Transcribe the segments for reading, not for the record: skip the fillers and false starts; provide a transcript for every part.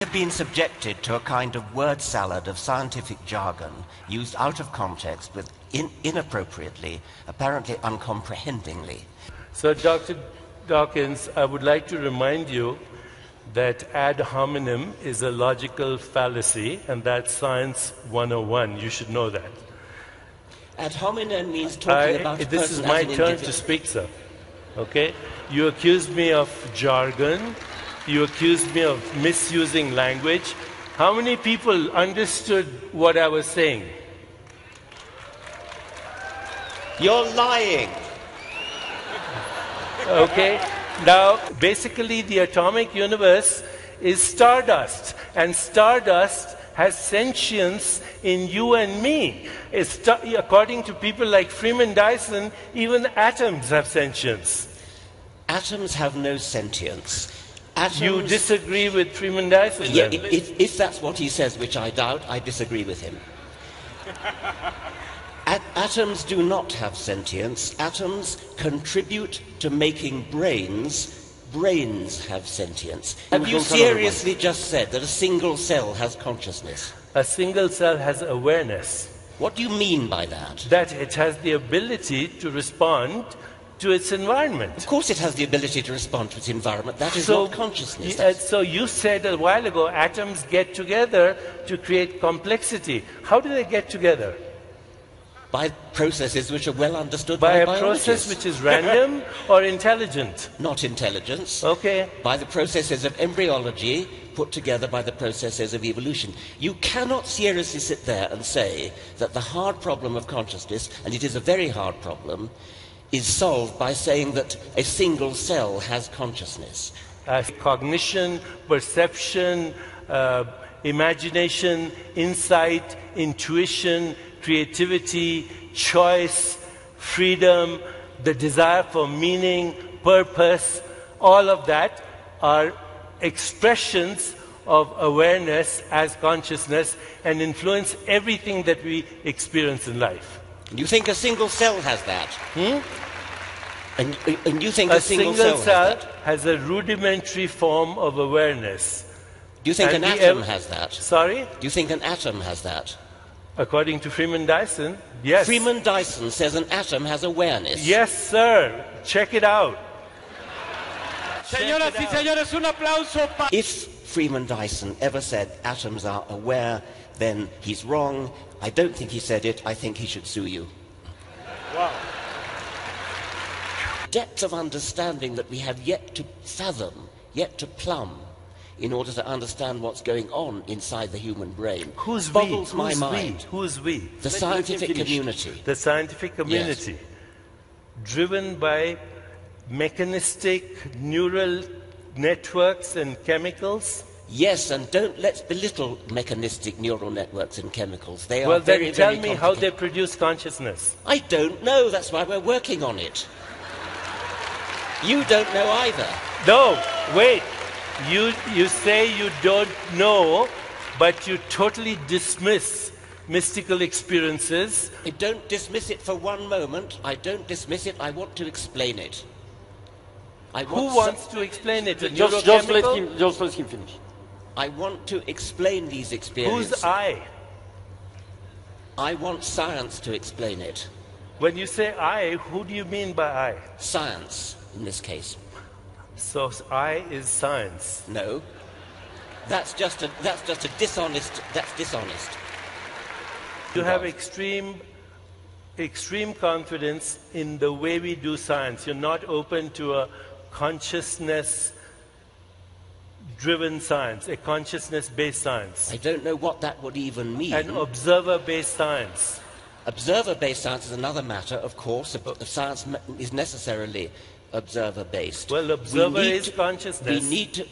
have been subjected to a kind of word salad of scientific jargon used out of context with inappropriately, apparently uncomprehendingly. So, Dr. Dawkins, I would like to remind you that ad hominem is a logical fallacy, and that's Science 101. You should know that. Ad hominem means talking about a person This is my turn to speak, sir. Okay? You accused me of jargon. You accused me of misusing language. How many people understood what I was saying? You're lying. Okay? Now, basically, the atomic universe is stardust, and stardust has sentience in you and me. According to people like Freem Dyson, even atoms have sentience. Atoms have no sentience. Atoms, you disagree with Freem Dyson? Yeah, if that's what he says, which I doubt, I disagree with him. Atoms do not have sentience. Atoms contribute to making brains. Brains have sentience. Have you seriously just said that a single cell has consciousness? A single cell has awareness. What do you mean by that? That it has the ability to respond to its environment. Of course it has the ability to respond to its environment. That is not consciousness. So you said a while ago, atoms get together to create complexity. How do they get together? By processes which are well understood by biologists. By a process which is random or intelligent? Not intelligence. Okay. By the processes of embryology put together by the processes of evolution. You cannot seriously sit there and say that the hard problem of consciousness, and it is a very hard problem, is solved by saying that a single cell has consciousness. Cognition, perception, imagination, insight, intuition, creativity, choice, freedom, the desire for meaning, purpose, all of that are expressions of awareness as consciousness and influence everything that we experience in life. You think a single cell has that? And you think a single cell has a rudimentary form of awareness. Do you think an atom has that? Sorry? Do you think an atom has that? According to Freem Dyson, yes. Freem Dyson says an atom has awareness. Yes, sir. Check it out. Señoras y señores, un aplauso para... If Freem Dyson ever said atoms are aware, then he's wrong. I don't think he said it. I think he should sue you. Wow. Depth of understanding that we have yet to fathom, yet to plumb, in order to understand what's going on inside the human brain. Who's we? Boggles my mind. Who's we? The scientific community. The scientific community. Yes. Driven by mechanistic neural networks and chemicals? Yes, and let's belittle mechanistic neural networks and chemicals. They are well, very, then tell very me how they produce consciousness. I don't know. That's why we're working on it. You don't know either. No, wait. You say you don't know, but you totally dismiss mystical experiences. I don't dismiss it for one moment. I don't dismiss it. I want to explain it. Who wants to explain it? Just let him finish. I want to explain these experiences. Who's I? I want science to explain it. When you say I, who do you mean by I? Science, in this case. So I is science. No. That's just a dishonest. That's dishonest. You have extreme confidence in the way we do science. You're not open to a consciousness-driven science, a consciousness-based science. I don't know what that would even mean. An observer-based science. Observer-based science is another matter, of course. Science is necessarily observer-based. Well, observer is consciousness. We need to...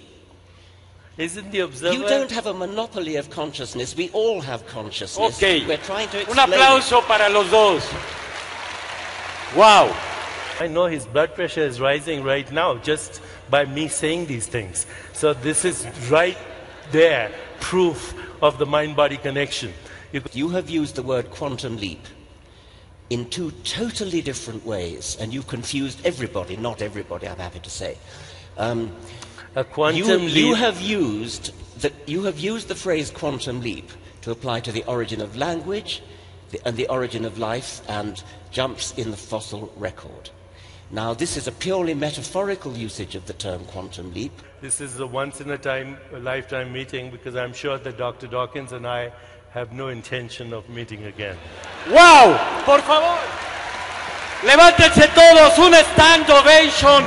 Isn't the observer... You don't have a monopoly of consciousness. We all have consciousness. Okay. We're trying to explain... Un aplauso para los dos. Wow. I know his blood pressure is rising right now just by me saying these things. So this is right there, proof of the mind-body connection. You have used the word quantum leap in two totally different ways, and you've confused everybody, not everybody, I'm happy to say. A quantum leap. You have used that you have used the phrase quantum leap to apply to the origin of language and the origin of life and jumps in the fossil record. Now, this is a purely metaphorical usage of the term quantum leap. This is a once-in-a-lifetime meeting because I'm sure that Dr. Dawkins and I have no intention of meeting again. ¡Wow! Por favor, levántense todos, un stand ovation.